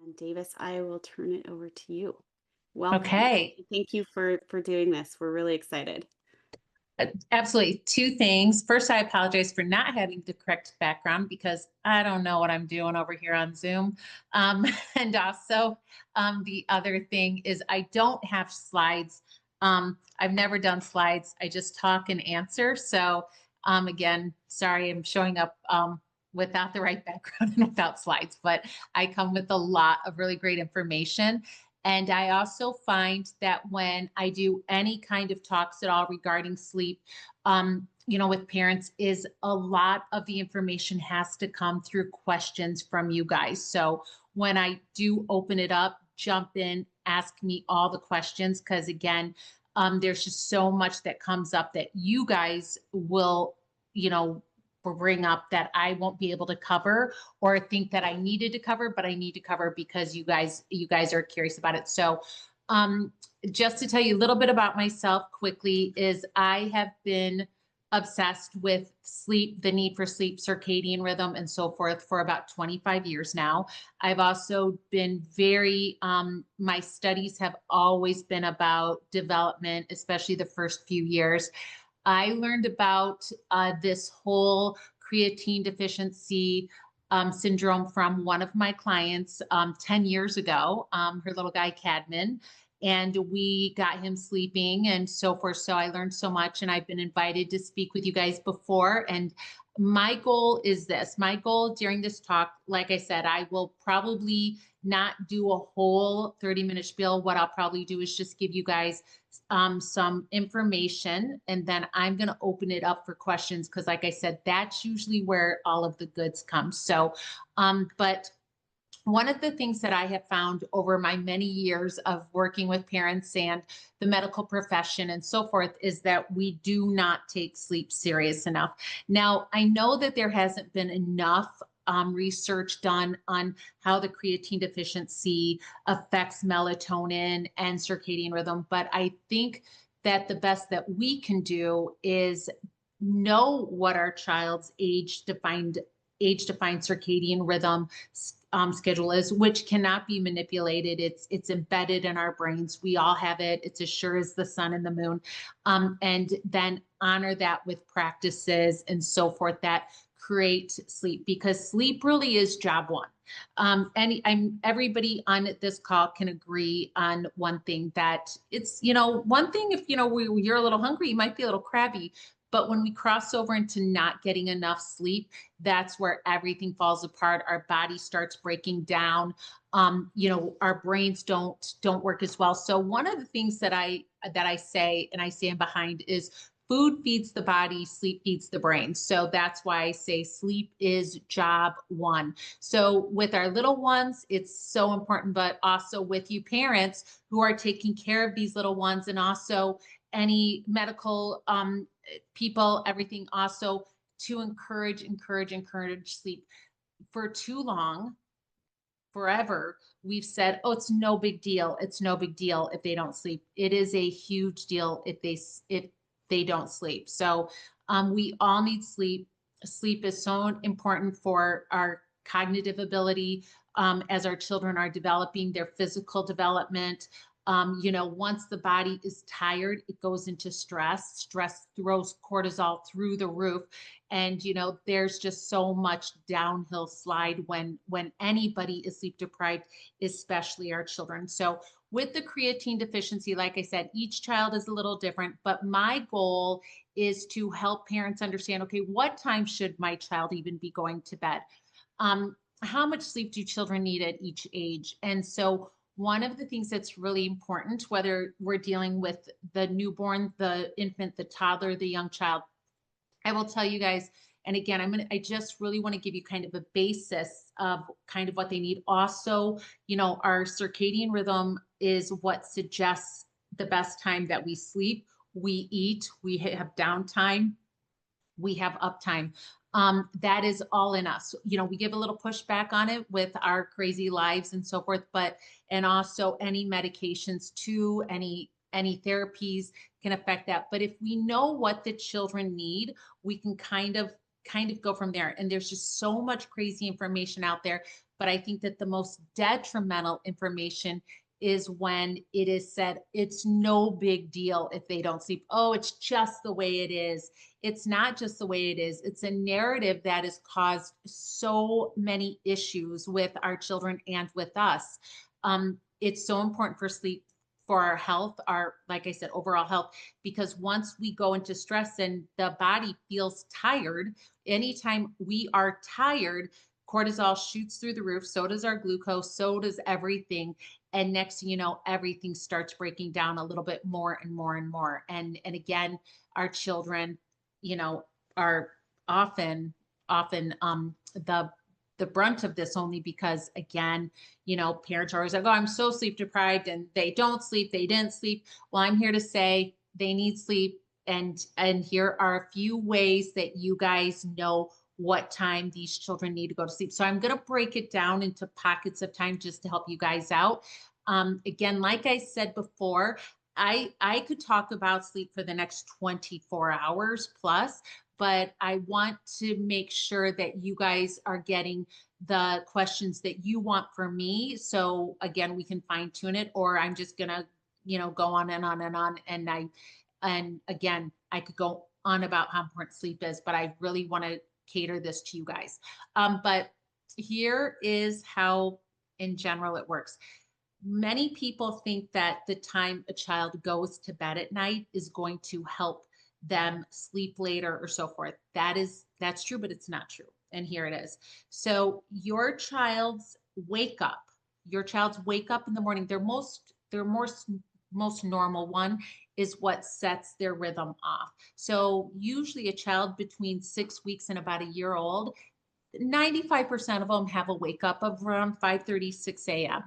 And Davis, I will turn it over to you. Welcome. Okay, Thank you for doing this. We're really excited. absolutely. Two things. First, I apologize for not having the correct background because I don't know what I'm doing over here on Zoom. Um, and also, the other thing is I don't have slides. I've never done slides. I just talk and answer. So, again, sorry, I'm showing up without the right background and without slides, but I come with a lot of really great information. And I also find that when I do any kind of talks at all regarding sleep, with parents, is a lot of the information has to come through questions from you guys. So when I do open it up, jump in, ask me all the questions, because again, there's just so much that comes up that you guys you know, will bring up that I won't be able to cover or think that I needed to cover, but I need to cover because you guys are curious about it. So um just to tell you a little bit about myself quickly is I have been obsessed with sleep, the need for sleep, circadian rhythm, and so forth for about 25 years now. I've also been my studies have always been about development, especially the first few years. I learned about this whole creatine deficiency syndrome from one of my clients 10 years ago, her little guy, Cadman. And we got him sleeping and so forth. So I learned so much, and I've been invited to speak with you guys before. And my goal is this, my goal during this talk, like I said, I will probably not do a whole 30-minute spiel. What I'll probably do is just give you guys some information, and then I'm going to open it up for questions because, like I said, that's usually where all of the goods come. So, but one of the things that I have found over my many years of working with parents and the medical profession and so forth is that we do not take sleep serious enough. Now, I know that there hasn't been enough research done on how the creatine deficiency affects melatonin and circadian rhythm, but I think that the best that we can do is know what our child's age defined circadian rhythm schedule is, which cannot be manipulated. It's embedded in our brains. We all have it. It's as sure as the sun and the moon. And then honor that with practices and so forth that create sleep, because sleep really is job one. Everybody on this call can agree on one thing, that it's, one thing, if you're a little hungry, you might be a little crabby, but when we cross over into not getting enough sleep, that's where everything falls apart. Our body starts breaking down. Our brains don't work as well. So one of the things that I say, and I stand behind, is food feeds the body, sleep feeds the brain. So that's why I say sleep is job one. So with our little ones, it's so important, but also with you parents who are taking care of these little ones, and also any medical people, everything, also to encourage sleep. For too long, forever, we've said, oh, it's no big deal. It's no big deal if they don't sleep. It is a huge deal if they don't sleep. So we all need sleep. Sleep is so important for our cognitive ability, as our children are developing their physical development. Once the body is tired, it goes into stress. Stress throws cortisol through the roof. And there's just so much downhill slide when anybody is sleep deprived, especially our children. So with the creatine deficiency, like I said, each child is a little different, but my goal is to help parents understand, okay, what time should my child even be going to bed? How much sleep do children need at each age? And so one of the things that's really important, whether we're dealing with the newborn, the infant, the toddler, the young child, I will tell you guys, and again, I just really want to give you kind of a basis of kind of what they need. Also, our circadian rhythm is what suggests the best time that we sleep, we eat, we have downtime, we have uptime. That is all in us. We give a little pushback on it with our crazy lives and so forth, and also any medications too, any therapies can affect that. But if we know what the children need, we can kind of kind of go from there. And there's just so much crazy information out there. But I think that the most detrimental information is when it is said it's no big deal if they don't sleep. Oh, it's just the way it is. It's not just the way it is. It's a narrative that has caused so many issues with our children and with us. It's so important for sleep, for our health, our, like I said, overall health, because once we go into stress and the body feels tired, anytime we are tired, cortisol shoots through the roof. So does our glucose. So does everything. And next thing you know, everything starts breaking down a little bit more and more and more. And again, our children, are often the brunt of this, only because, again, parents are always like, oh, I'm so sleep deprived, and they don't sleep, they didn't sleep. Well, I'm here to say they need sleep. And here are a few ways that you guys know what time these children need to go to sleep. So I'm going to break it down into pockets of time just to help you guys out. Again, like I said before, I could talk about sleep for the next 24 hours plus, but I want to make sure that you guys are getting the questions that you want from me. So again, we can fine tune it, or I'm just going to, go on and on and on. And again, I could go on about how important sleep is, but I really want to cater this to you guys. But here is how, in general, it works. Many people think that the time a child goes to bed at night is going to help them sleep later or so forth. That's true, but it's not true. And here it is. So your child's wake up in the morning, most normal one is what sets their rhythm off. So usually a child between 6 weeks and about a year old, 95% of them have a wake up of around 5:30, 6 a.m.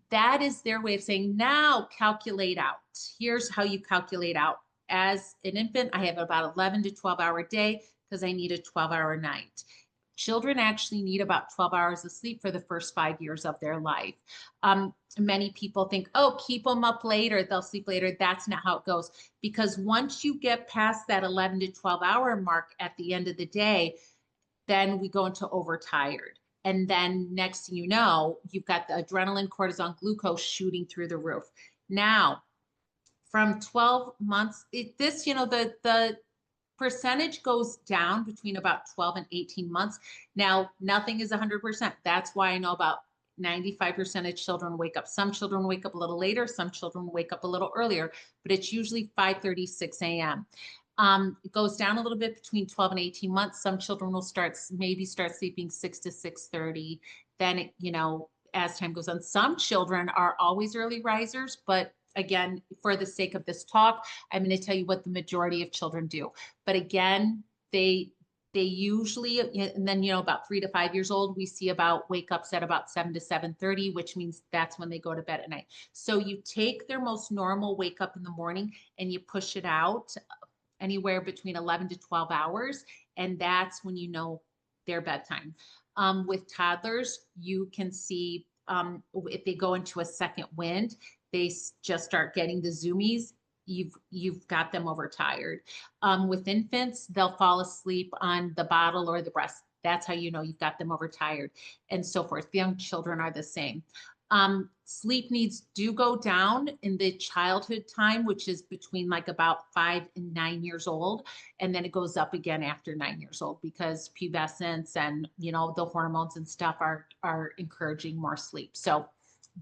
That is their way of saying, now calculate out. Here's how you calculate out. As an infant, I have about 11 to 12-hour day because I need a 12-hour night. Children actually need about 12 hours of sleep for the first 5 years of their life. Many people think, oh, keep them up later, they'll sleep later. That's not how it goes. Because once you get past that 11 to 12-hour mark at the end of the day, then we go into overtired. And then next thing you know, you've got the adrenaline, cortisol, glucose shooting through the roof. Now, from 12 months, the percentage goes down between about 12 and 18 months. Now, nothing is 100%. That's why I know about 95% of children wake up. Some children wake up a little later. Some children wake up a little earlier, but it's usually 5:30, 6 a.m. It goes down a little bit between 12 and 18 months. Some children will start sleeping 6 to 6:30. Then, as time goes on, some children are always early risers, but again, for the sake of this talk, I'm going to tell you what the majority of children do. But again, they usually, and then, about 3 to 5 years old, we see about wake ups at about 7 to 7:30, which means that's when they go to bed at night. So you take their most normal wake up in the morning and you push it out anywhere between 11 to 12 hours. And that's when their bedtime. With toddlers, you can see if they go into a second wind, they just start getting the zoomies. You've got them overtired. With infants, they'll fall asleep on the bottle or the breast. That's how you've got them overtired, and so forth. Young children are the same. Sleep needs do go down in the childhood time, which is between like about 5 and 9 years old. And then it goes up again after 9 years old because pubescence and, the hormones and stuff are encouraging more sleep. So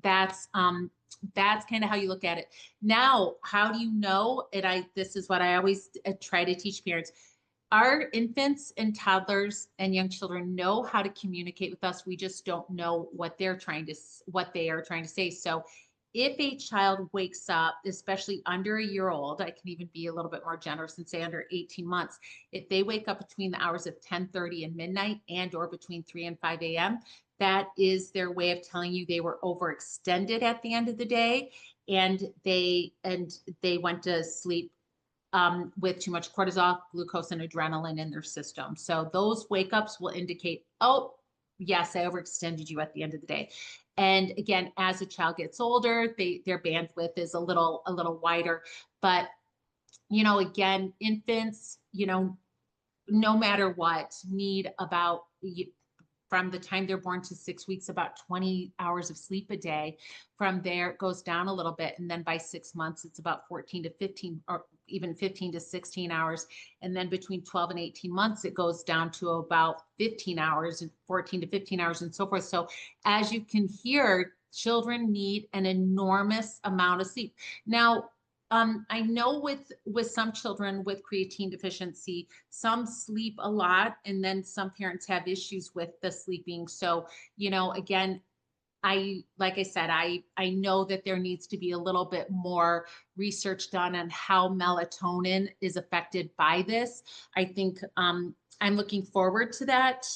that's kind of how you look at it. Now, how do you know? And this is what I always try to teach parents. Our infants and toddlers and young children know how to communicate with us. We just don't know what they are trying to say. So if a child wakes up, especially under a year old, I can even be a little bit more generous and say under 18 months, if they wake up between the hours of 10:30 and midnight and or between 3 and 5 a.m., that is their way of telling you they were overextended at the end of the day, and they went to sleep with too much cortisol, glucose, and adrenaline in their system. So those wake ups will indicate, oh, yes, I overextended you at the end of the day. And again, as a child gets older, their bandwidth is a little wider. But again, infants, no matter what, need about from the time they're born to 6 weeks, about 20 hours of sleep a day. From there, it goes down a little bit. And then by 6 months, it's about 14 to 15, or even 15 to 16 hours. And then between 12 and 18 months, it goes down to about 15 hours and 14 to 15 hours and so forth. So as you can hear, children need an enormous amount of sleep. Now, I know with some children with creatine deficiency, some sleep a lot, and then some parents have issues with the sleeping. So, again, like I said, I know that there needs to be a little bit more research done on how melatonin is affected by this. I think I'm looking forward to that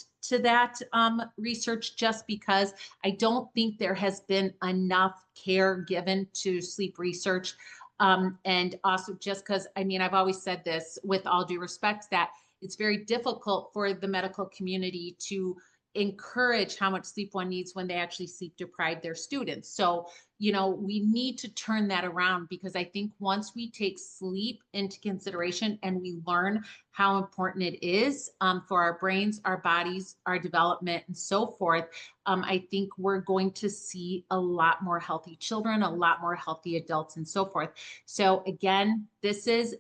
research, just because I don't think there has been enough care given to sleep research. And also, just because, I mean, I've always said this with all due respect, that it's very difficult for the medical community to encourage how much sleep one needs when they actually sleep deprive their students. So, we need to turn that around, because I think once we take sleep into consideration and we learn how important it is for our brains, our bodies, our development, and so forth, I think we're going to see a lot more healthy children, a lot more healthy adults, and so forth. So again, this is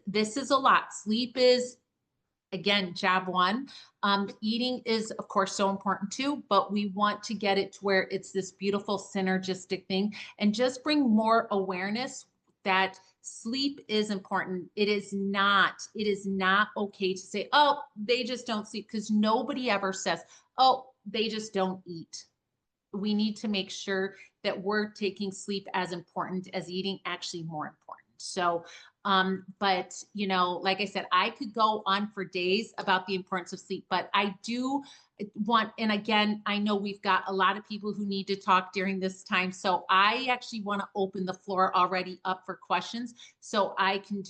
a lot. Sleep is, again, job one. Eating is, of course, so important too, but we want to get it to where it's this beautiful synergistic thing, and just bring more awareness that sleep is important. It is not okay to say, oh, they just don't sleep, because nobody ever says, oh, they just don't eat. We need to make sure that we're taking sleep as important as eating, actually more important. So, but like I said, I could go on for days about the importance of sleep, but I do want, and again, I know we've got a lot of people who need to talk during this time. So I actually want to open the floor already up for questions, so I can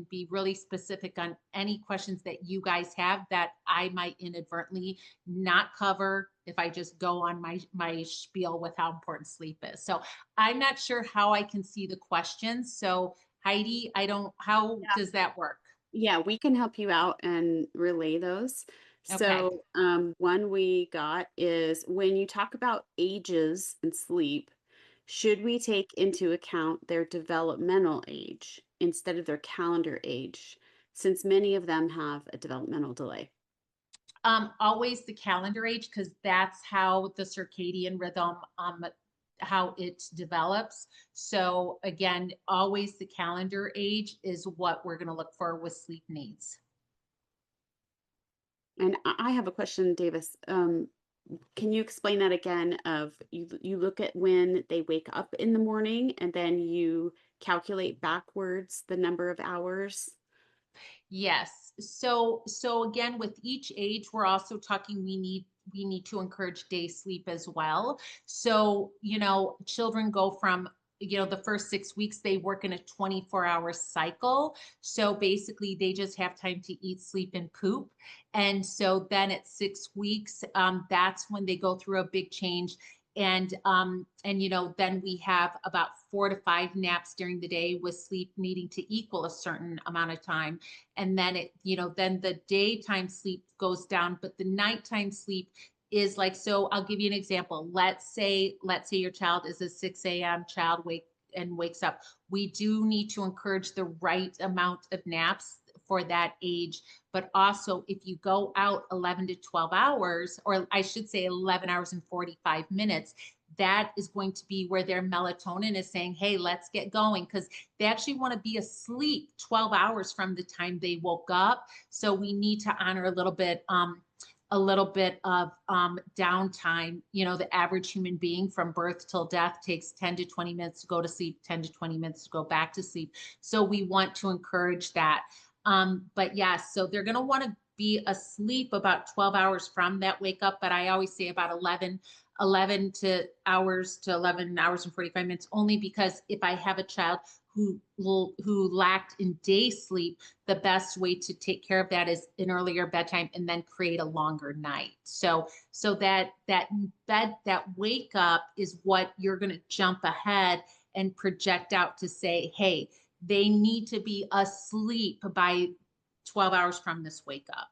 be really specific on any questions that you guys have that I might inadvertently not cover if I just go on my spiel with how important sleep is. So I'm not sure how I can see the questions. So Heidi, how Yeah. does that work? Yeah, we can help you out and relay those. Okay. So, one we got is when you talk about ages and sleep, should we take into account their developmental age instead of their calendar age, since many of them have a developmental delay? Always the calendar age, because that's how the circadian rhythm, how it develops. So again, always the calendar age is what we're going to look for with sleep needs. And I have a question, Davis. Can you explain that again? Of you look at when they wake up in the morning, and then you calculate backwards the number of hours. Yes. So again, with each age, we're also talking we need to encourage day sleep as well. So, children go from, the first 6 weeks, they work in a 24-hour cycle. So basically they just have time to eat, sleep, and poop. And so then at 6 weeks, that's when they go through a big change. And then we have about 4 to 5 naps during the day, with sleep needing to equal a certain amount of time. And then then the daytime sleep goes down, but the nighttime sleep is like, so I'll give you an example. Let's say your child is a 6 a.m. child, wakes up. We do need to encourage the right amount of naps for that age. But also, if you go out 11 to 12 hours, or I should say 11 hours and 45 minutes, that is going to be where their melatonin is saying, hey, let's get going, because they actually want to be asleep 12 hours from the time they woke up. So we need to honor a little bit of downtime. The average human being from birth till death takes 10 to 20 minutes to go to sleep, 10 to 20 minutes to go back to sleep. So we want to encourage that. But yes, so they're going to want to be asleep about 12 hours from that wake up. But I always say about 11 to 11 hours and 45 minutes, only because if I have a child who lacked in day sleep, the best way to take care of that is an earlier bedtime, and then create a longer night. So that wake up is what you're going to jump ahead and project out to say, hey, they need to be asleep by 12 hours from this wake up.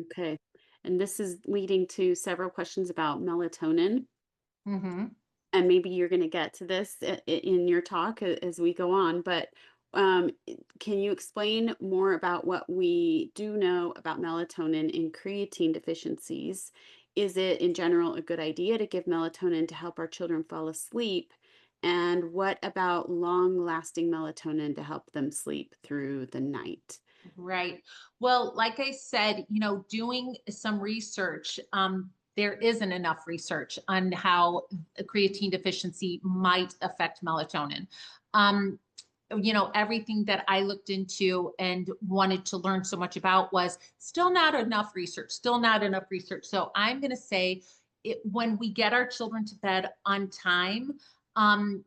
Okay. And this is leading to several questions about melatonin. Hmm. And maybe you're going to get to this in your talk as we go on, but can you explain more about what we do know about melatonin in creatine deficiencies? Is it in general a good idea to give melatonin to help our children fall asleep? And what about long lasting melatonin to help them sleep through the night? Right. Well, like I said, doing some research, there isn't enough research on how a creatine deficiency might affect melatonin. Um, Everything that I looked into and wanted to learn so much about was still not enough research, still not enough research. So I'm going to say when we get our children to bed on time, um,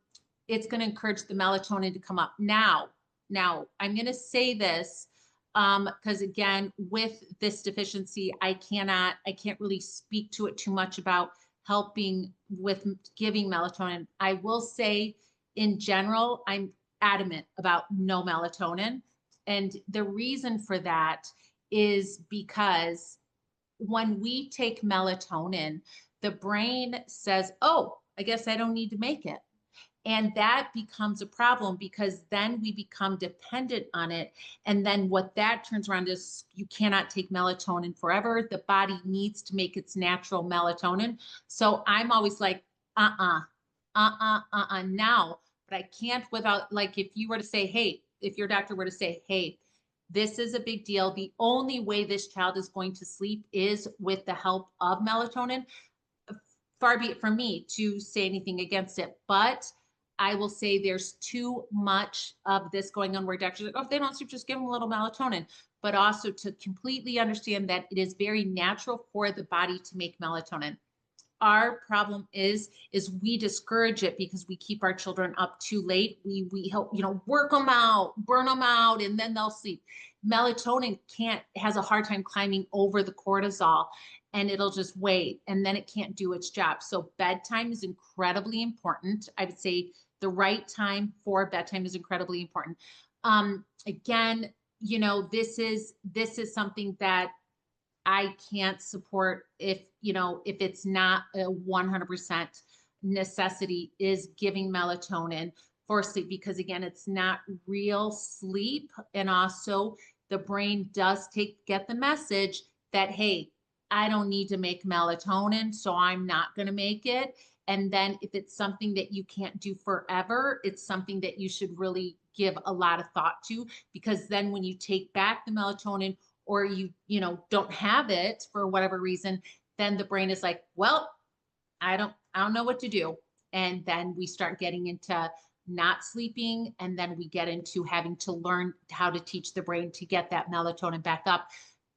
it's going to encourage the melatonin to come up. Now I'm going to say this because again, with this deficiency, I can't really speak to it too much about helping with giving melatonin. I will say in general, I'm adamant about no melatonin. And the reason for that is because when we take melatonin, the brain says, oh, I guess I don't need to make it. And that becomes a problem because then we become dependent on it. And then what that turns around is you cannot take melatonin forever. The body needs to make its natural melatonin. So I'm always like, now. But I can't without, like, if you were to say, hey, if your doctor were to say, hey, this is a big deal. The only way this child is going to sleep is with the help of melatonin. Far be it from me to say anything against it, but I will say there's too much of this going on where doctors are like, oh, if they don't sleep, just give them a little melatonin. But also to completely understand that it is very natural for the body to make melatonin. Our problem is we discourage it because we keep our children up too late. We help, work them out, burn them out, and then they'll sleep. Melatonin can't has a hard time climbing over the cortisol, and it'll just wait, and then it can't do its job. So bedtime is incredibly important. I would say the right time for bedtime is incredibly important. Again, this is something that I can't support if it's not a 100% necessity is giving melatonin for sleep because again, it's not real sleep. And also the brain does get the message that, hey, I don't need to make melatonin, so I'm not going to make it. And then if it's something that you can't do forever, it's something that you should really give a lot of thought to because then when you take back the melatonin or you don't have it for whatever reason, then the brain is like, well, I don't know what to do. And then we start getting into not sleeping and then we get into having to learn how to teach the brain to get that melatonin back up.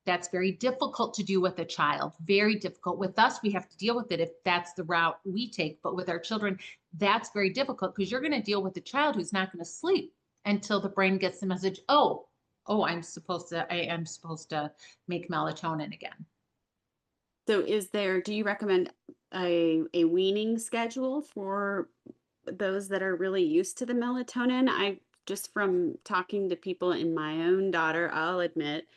That's very difficult to do with a child, very difficult. With us, we have to deal with it if that's the route we take. But with our children, that's very difficult because you're going to deal with a child who's not going to sleep until the brain gets the message, oh, I am supposed to make melatonin again. So do you recommend a weaning schedule for those that are really used to the melatonin? I just from talking to people in my own daughter, I'll admit,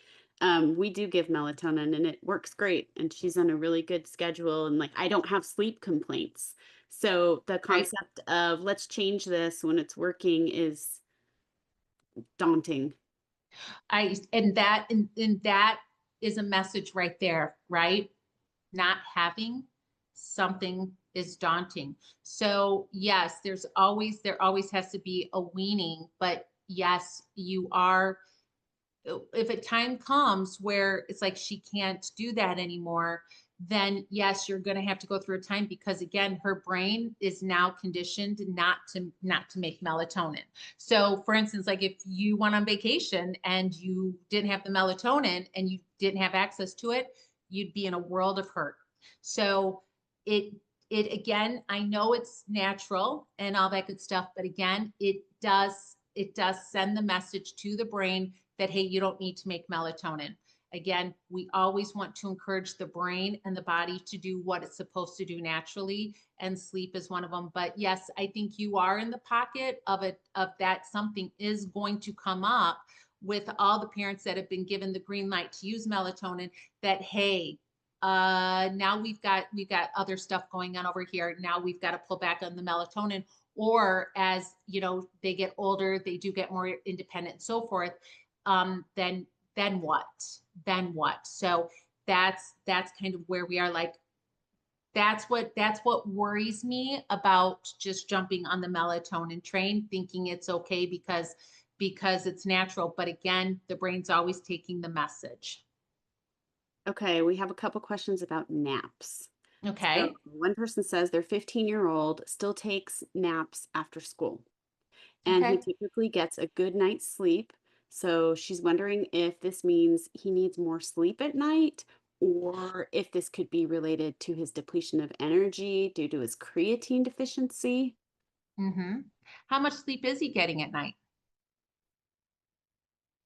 we do give melatonin and it works great. And she's on a really good schedule and like I don't have sleep complaints. So the Right. concept of let's change this when it's working is daunting. And that is a message right there, right? Not having something is daunting. So yes, there always has to be a weaning, but yes, you are if a time comes where it's like she can't do that anymore, then yes, you're going to have to go through a time because again, her brain is now conditioned not to make melatonin. So, for instance, like if you went on vacation and you didn't have the melatonin and you didn't have access to it, you'd be in a world of hurt. So, it it again, I know it's natural and all that good stuff, but again, it does send the message to the brain that, hey, you don't need to make melatonin. Again, we always want to encourage the brain and the body to do what it's supposed to do naturally, and sleep is one of them. But yes, I think you are in the pocket of it, of that something is going to come up with all the parents that have been given the green light to use melatonin that, hey, now we've got other stuff going on over here. Now we've got to pull back on the melatonin. Or as you know, they get older, they do get more independent and so forth. Then what? Then what? So that's kind of where we are. Like that's what worries me about just jumping on the melatonin train, thinking it's okay because it's natural. But again, the brain's always taking the message. Okay, we have a couple questions about naps. So Okay. one person says their 15-year-old still takes naps after school, and he Okay. typically gets a good night's sleep. So she's wondering if this means he needs more sleep at night, or if this could be related to his depletion of energy due to his creatine deficiency. Mm-hmm. How much sleep is he getting at night?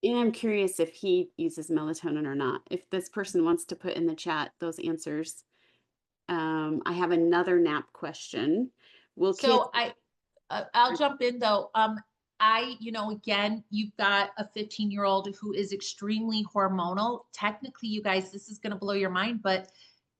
And I'm curious if he uses melatonin or not. If this person wants to put in the chat those answers. I have another nap question. Will kids So I'll jump in though. Again, you've got a 15-year-old who is extremely hormonal. Technically, you guys, this is going to blow your mind, but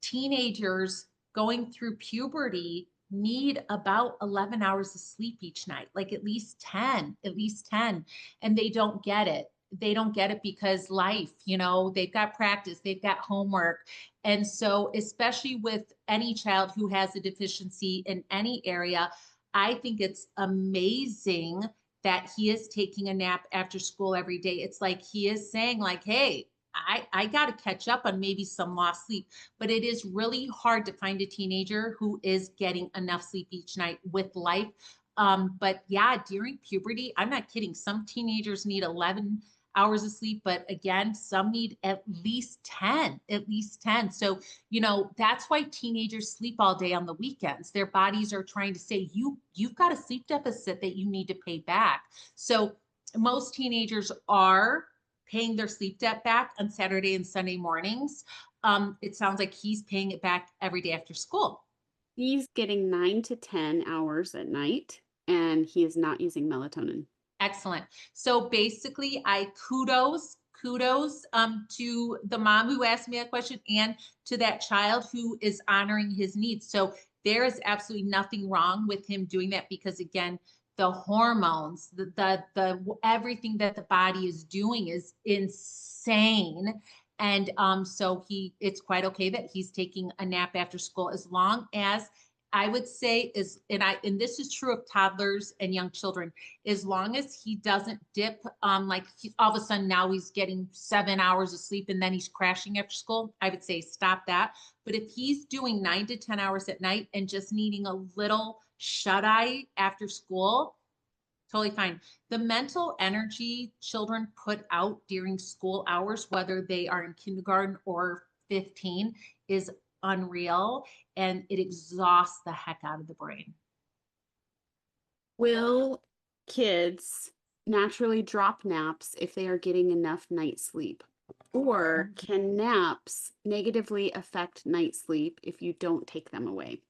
teenagers going through puberty need about 11 hours of sleep each night, like at least 10, and they don't get it. They don't get it because life, they've got practice, they've got homework. And so, especially with any child who has a deficiency in any area, I think it's amazing that he is taking a nap after school every day. It's like he is saying, like, hey, I got to catch up on maybe some lost sleep. But it is really hard to find a teenager who is getting enough sleep each night with life. But yeah, during puberty, I'm not kidding. Some teenagers need 11 hours of sleep, but again, some need at least 10, at least 10. So, that's why teenagers sleep all day on the weekends. Their bodies are trying to say, you've got a sleep deficit that you need to pay back. So most teenagers are paying their sleep debt back on Saturday and Sunday mornings. It sounds like he's paying it back every day after school. He's getting 9 to 10 hours at night, and he is not using melatonin. Excellent. So basically, I kudos to the mom who asked me that question and to that child who is honoring his needs. So there is absolutely nothing wrong with him doing that because again, the hormones, the everything that the body is doing is insane. And so it's quite okay that he's taking a nap after school as long as I would say is, and this is true of toddlers and young children, as long as he doesn't dip, like all of a sudden now he's getting 7 hours of sleep and then he's crashing after school, I would say stop that. But if he's doing 9 to 10 hours at night and just needing a little shut eye after school, totally fine. The mental energy children put out during school hours, whether they are in kindergarten or 15, is unreal and it exhausts the heck out of the brain. Will kids naturally drop naps if they are getting enough night sleep? Or can naps negatively affect night sleep if you don't take them away?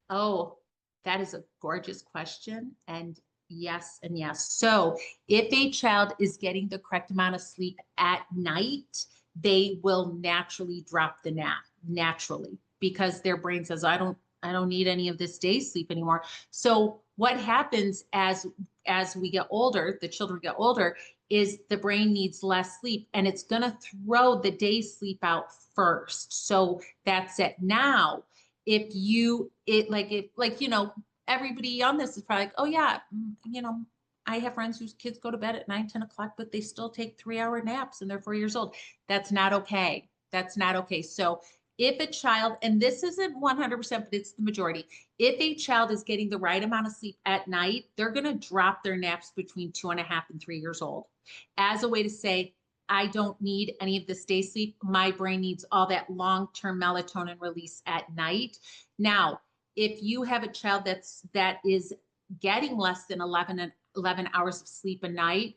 Oh, that is a gorgeous question. And yes, and yes. So, if a child is getting the correct amount of sleep at night, they will naturally drop the nap naturally because their brain says, I don't need any of this day sleep anymore. So, what happens as we get older, the children get older, is the brain needs less sleep and it's going to throw the day sleep out first. So, that's it. Now, if you it like if like everybody on this is probably like, oh yeah, I have friends whose kids go to bed at 9, 10 o'clock, but they still take 3 hour naps and they're 4 years old. That's not okay. That's not okay. So if a child, and this isn't 100%, but it's the majority, if a child is getting the right amount of sleep at night, they're going to drop their naps between 2.5 and 3 years old as a way to say, I don't need any of this day sleep. My brain needs all that long-term melatonin release at night. Now, if you have a child that is getting less than 11 hours of sleep a night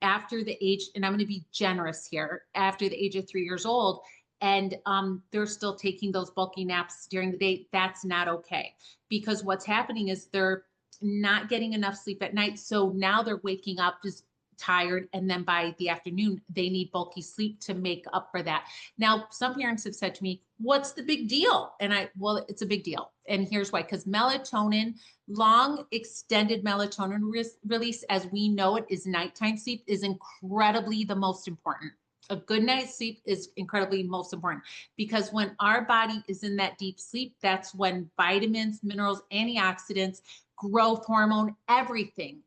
after the age, and I'm going to be generous here, after the age of 3 years old, and they're still taking those bulky naps during the day, that's not okay. Because what's happening is they're not getting enough sleep at night. So now they're waking up just tired, and then by the afternoon they need bulky sleep to make up for that. Now some parents have said to me, what's the big deal? And well, it's a big deal, and here's why. Because melatonin, long extended melatonin release as we know it, is nighttime sleep, is incredibly the most important. A good night's sleep is incredibly most important, because when our body is in that deep sleep, that's when vitamins, minerals, antioxidants, growth hormone, everything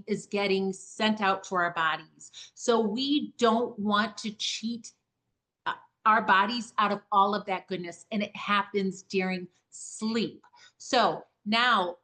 is getting sent out to our bodies. So we don't want to cheat uh, our bodies out of all of that goodness, and it happens during sleep. So now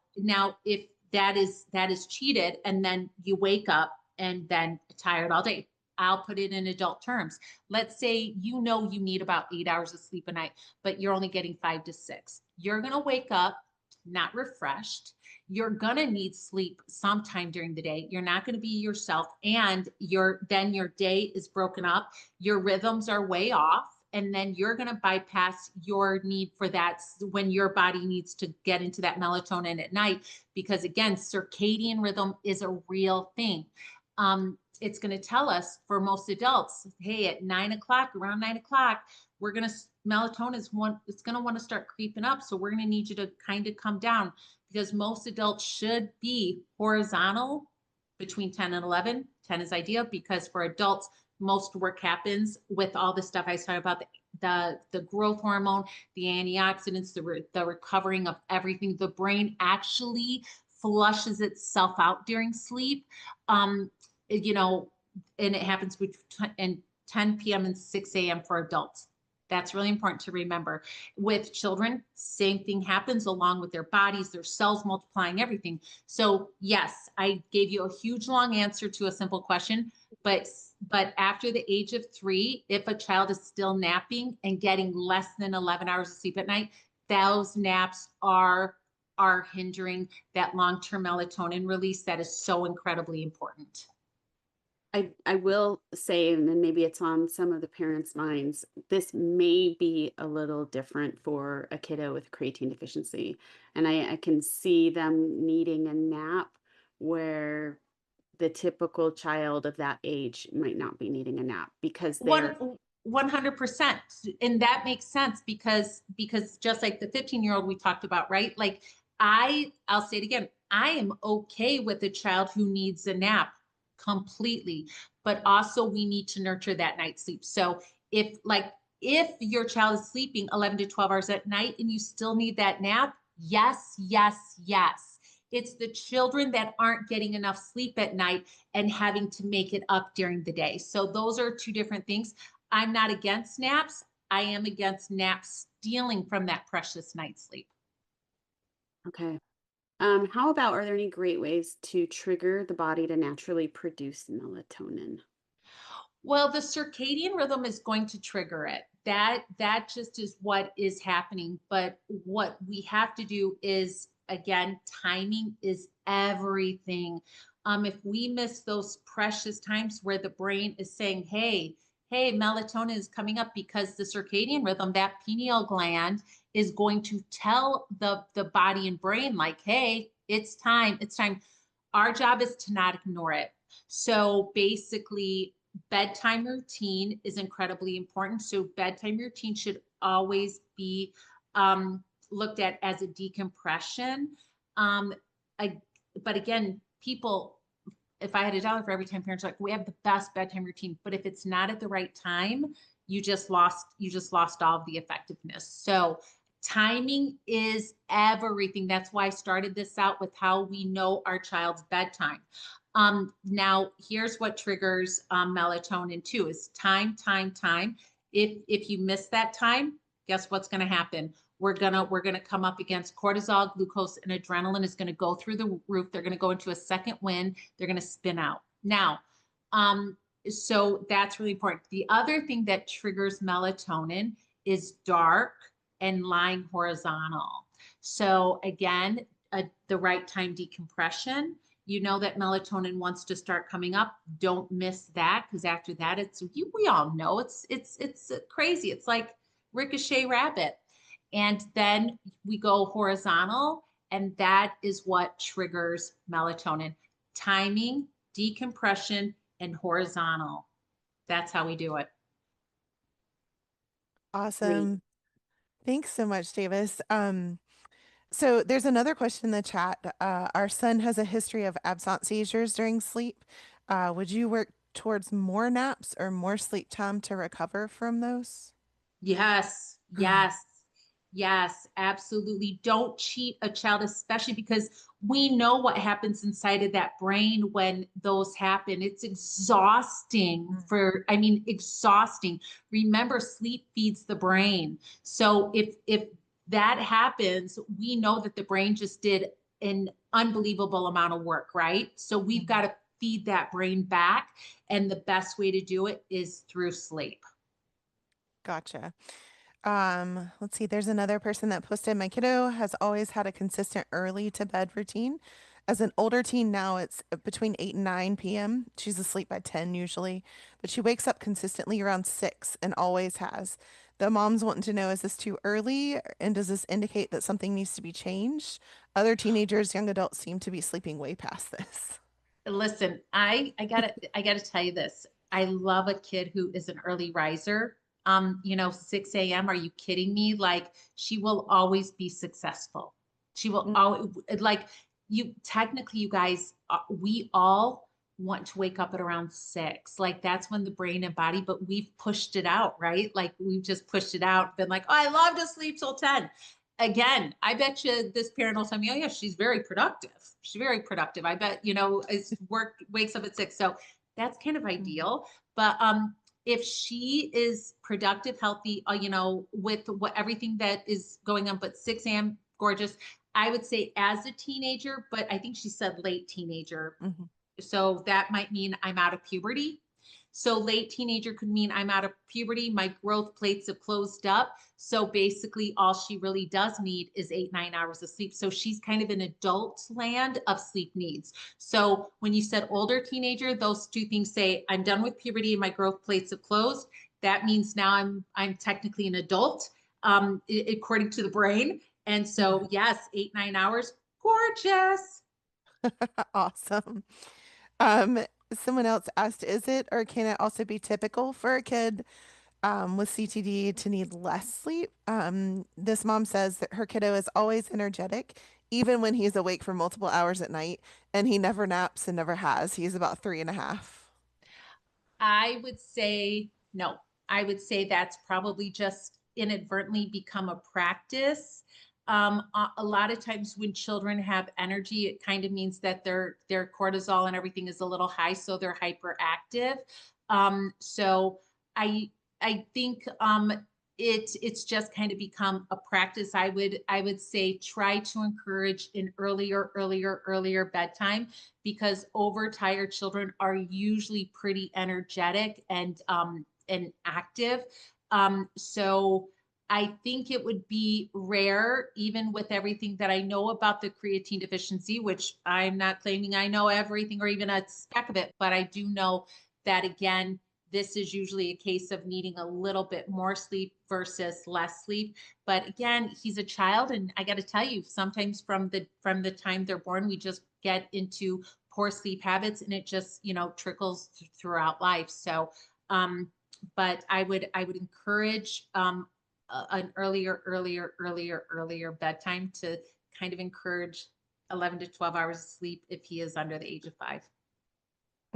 if that is cheated, and then you wake up and then tired all day. I'll put it in adult terms. Let's say you know you need about 8 hours of sleep a night, but you're only getting 5 to 6. You're going to wake up not refreshed. You're going to need sleep sometime during the day. You're not going to be yourself, and your day is broken up. Your rhythms are way off, and then you're going to bypass your need for that when your body needs to get into that melatonin at night, because again, circadian rhythm is a real thing. It's going to tell us for most adults, hey, at 9 o'clock, around 9 o'clock, we're going to melatonin is one, it's going to want to start creeping up. So we're going to need you to kind of come down, because most adults should be horizontal between 10 and 11. 10 is ideal, because for adults, most work happens with all the stuff I talked about, the growth hormone, the antioxidants, the recovering of everything. The brain actually flushes itself out during sleep. Um, you know, and it happens between 10 p.m. and 6 a.m. for adults. That's really important to remember. With children, same thing happens along with their bodies, their cells multiplying, everything. So yes, I gave you a huge long answer to a simple question, but after the age of 3, if a child is still napping and getting less than 11 hours of sleep at night, those naps are hindering that long-term melatonin release that is so incredibly important. I will say, and then maybe it's on some of the parents' minds, this may be a little different for a kiddo with creatine deficiency. And I can see them needing a nap where the typical child of that age might not be needing a nap because they're. One 100%. And that makes sense, because just like the 15-year-old we talked about, right? Like I'll say it again. I am okay with a child who needs a nap completely, but also we need to nurture that night sleep. So if your child is sleeping 11 to 12 hours at night and you still need that nap, yes, yes, yes. It's the children that aren't getting enough sleep at night and having to make it up during the day. So those are two different things. I'm not against naps. I am against naps stealing from that precious night's sleep. Okay. How about, are there any great ways to trigger the body to naturally produce melatonin? Well, the circadian rhythm is going to trigger it. That just is what is happening. But what we have to do is, again, timing is everything. If we miss those precious times where the brain is saying, hey, melatonin is coming up, because the circadian rhythm, that pineal gland, is going to tell the body and brain, like, hey, it's time. Our job is to not ignore it. So basically, bedtime routine is incredibly important. So bedtime routine should always be um, looked at as a decompression. Um, I, but again, people, if I had a dollar for every time parents are like, we have the best bedtime routine, but if it's not at the right time, you just lost all of the effectiveness. So timing is everything. That's why I started this out with how we know our child's bedtime. Now here's what triggers melatonin too, is time, time, time. If you miss that time, guess what's going to happen? We're gonna come up against cortisol, glucose, and adrenaline is going to go through the roof. They're going to go into a second wind. They're going to spin out. Now, um, so that's really important. The other thing that triggers melatonin is dark and lying horizontal. So again, the right time decompression. You know that melatonin wants to start coming up. Don't miss that, because after that, we all know it's crazy. It's like ricochet rabbit. And then we go horizontal, and that is what triggers melatonin. Timing decompression, and horizontal. That's how we do it. Great. Awesome. Thanks so much, Davis. So there's another question in the chat. Our son has a history of absence seizures during sleep. Would you work towards more naps or more sleep time to recover from those? Yes, yes, yes, absolutely. Don't cheat a child, especially because we know what happens inside of that brain when those happen. It's exhausting Mm. I mean, exhausting. Remember, sleep feeds the brain. So if that happens, we know that the brain just did an unbelievable amount of work, right? So we've got Mhm. to feed that brain back, and the best way to do it is through sleep. Gotcha. Let's see, there's another person that posted, my kiddo has always had a consistent early to bed routine. As an older teen now, it's between 8 and 9 p.m. She's asleep by 10 usually, but she wakes up consistently around 6 and always has. The mom's wanting to know, is this too early? And does this indicate that something needs to be changed? Other teenagers, young adults seem to be sleeping way past this. Listen, I gotta tell you this. I love a kid who is an early riser. 6 a.m. Are you kidding me? Like she will always be successful. She will Mm. always like you technically, you guys, we all want to wake up at around 6. Like that's when the brain and body, but we've pushed it out, right? Like we've just pushed it out, been like, oh, I love to sleep till 10. Again, I bet you this parent will tell me, oh yeah, she's very productive. She's very productive. I bet, is work wakes up at 6. So that's kind of Mhm. ideal. But if she is productive, healthy, with what everything that is going on, but 6 a.m. gorgeous. I would say as a teenager, but I think she said late teenager. Mhm. So that might mean I'm out of puberty. So late teenager could mean I'm out of puberty. My growth plates have closed up. So basically, all she really does need is 8, 9 hours of sleep. So she's kind of in adult land of sleep needs. So when you said older teenager, those two things say I'm done with puberty and my growth plates have closed. That means now I'm technically an adult, according to the brain. And so yes, 8, 9 hours, gorgeous. Awesome. Um, Someone else asked, is it or can it also be typical for a kid with CTD to need less sleep? This mom says that her kiddo is always energetic, even when he's awake for multiple hours at night, and he never naps and never has. He's about 3.5. I would say no. I would say that's probably just inadvertently become a practice. A lot of times when children have energy, it kind of means that their cortisol and everything is a little high, so they're hyperactive. So I I think it's just kind of become a practice. I would say try to encourage an earlier bedtime because overtired children are usually pretty energetic and active. So I think it would be rare, even with everything that I know about the creatine deficiency, which I'm not claiming I know everything or even a speck of it, but I do know that again, this is usually a case of needing a little bit more sleep versus less sleep. But again, he's a child, and I got to tell you, sometimes from the time they're born, we just get into poor sleep habits and it just trickles throughout life. So but I would encourage an earlier bedtime to kind of encourage 11 to 12 hours of sleep if he is under the age of 5,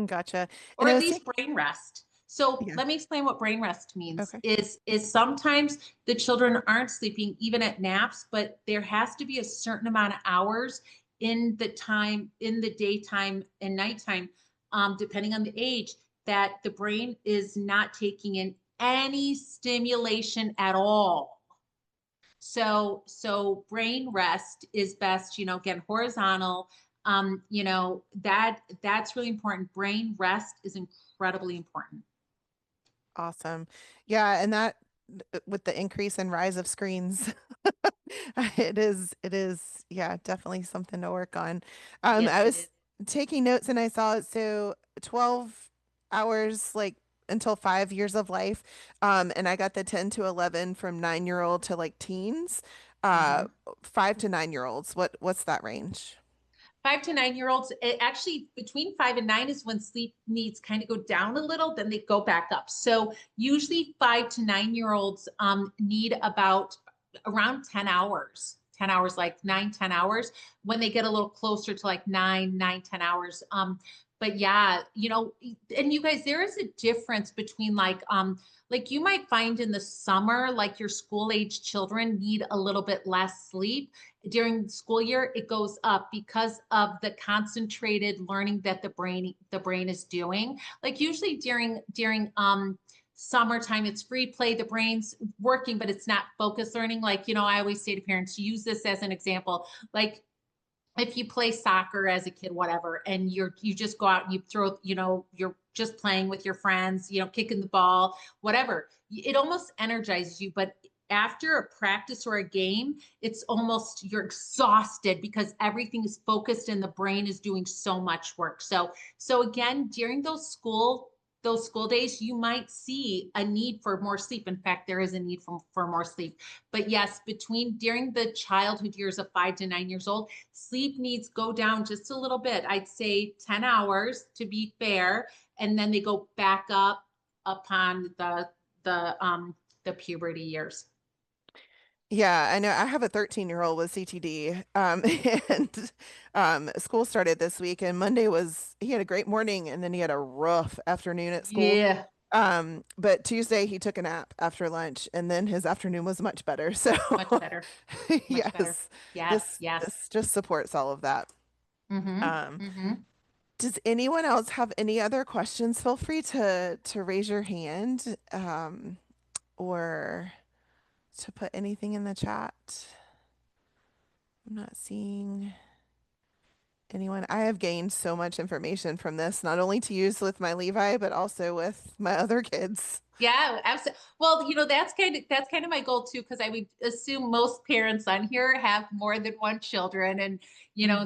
Gotcha. And or I at was least thinking, brain rest. So yeah, let me explain what brain rest means. okay. Is sometimes the children aren't sleeping even at naps, but there has to be a certain amount of hours in the daytime and nighttime, depending on the age, that the brain is not taking in any stimulation at all. So brain rest is best, again, horizontal. That's really important. Brain rest is incredibly important. Awesome. Yeah, and that with the increase and rise of screens, it is, yeah, definitely something to work on. I Yes, it is. was taking notes and I saw so 12 hours like until 5 years of life. And I got the 10 to 11 from 9-year-old to like teens. Uh, Mhm. 5 to 9-year-olds. What's that range? 5 to 9 year olds, it actually between 5 and 9 is when sleep needs kind of go down a little, then they go back up. So usually 5 to 9 year olds need about around 10 hours, 10 hours, like 9, 10 hours. When they get a little closer to like 9, 9, 10 hours. But yeah, and you guys, there is a difference between like you might find in the summer, like your school age children need a little bit less sleep. During the school year, it goes up because of the concentrated learning that the brain is doing. Like usually during summertime, it's free play, the brain's working, but it's not focused learning. Like, I always say to parents, use this as an example. Like if you play soccer as a kid, whatever, and you just go out and you throw, you're just playing with your friends, kicking the ball, whatever. It almost energizes you, but after a practice or a game, it's almost you're exhausted because everything is focused and the brain is doing so much work. So again, during those school days, you might see a need for more sleep. In fact, there is a need for more sleep. But yes, during the childhood years of 5 to 9 years old, sleep needs go down just a little bit. I'd say 10 hours to be fair, and then they go back up upon the puberty years. Yeah, I know. I have a 13-year-old with CTD. And school started this week, and Monday he had a great morning, and then he had a rough afternoon at school. Yeah, But Tuesday he took a nap after lunch, and then his afternoon was much better. So much better, much better. yes, Yes, this yes. just supports all of that. Mm-hmm. Um, Mm-hmm. does anyone else have any other questions? Feel free to raise your hand, or to put anything in the chat. I'm not seeing anyone. I have gained so much information from this, not only to use with my Levi, but also with my other kids. Yeah, absolutely. Well, that's kind of my goal too, because I would assume most parents on here have more than one children, and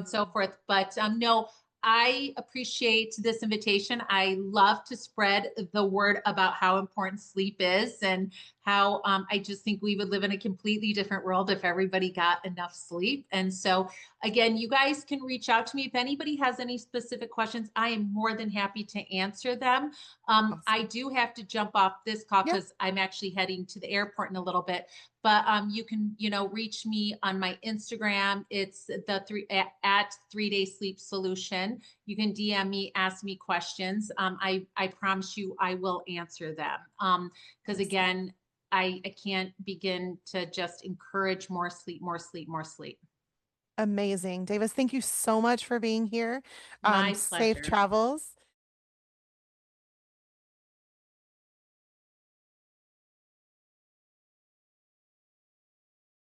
so Mhm. forth. But no, I appreciate this invitation. I love to spread the word about how important sleep is, and how I just think we would live in a completely different world if everybody got enough sleep. And so again, you guys can reach out to me if anybody has any specific questions. I am more than happy to answer them. I Awesome. do have to jump off this call Yeah, because I'm actually heading to the airport in a little bit. But you can, reach me on my Instagram. It's at 3 Day Sleep Solution. You can DM me, ask me questions. I promise you I will answer them. Because awesome. again, I can't begin to just encourage more sleep, more sleep, more sleep. Amazing. Davis, thank you so much for being here. My Safe pleasure. travels.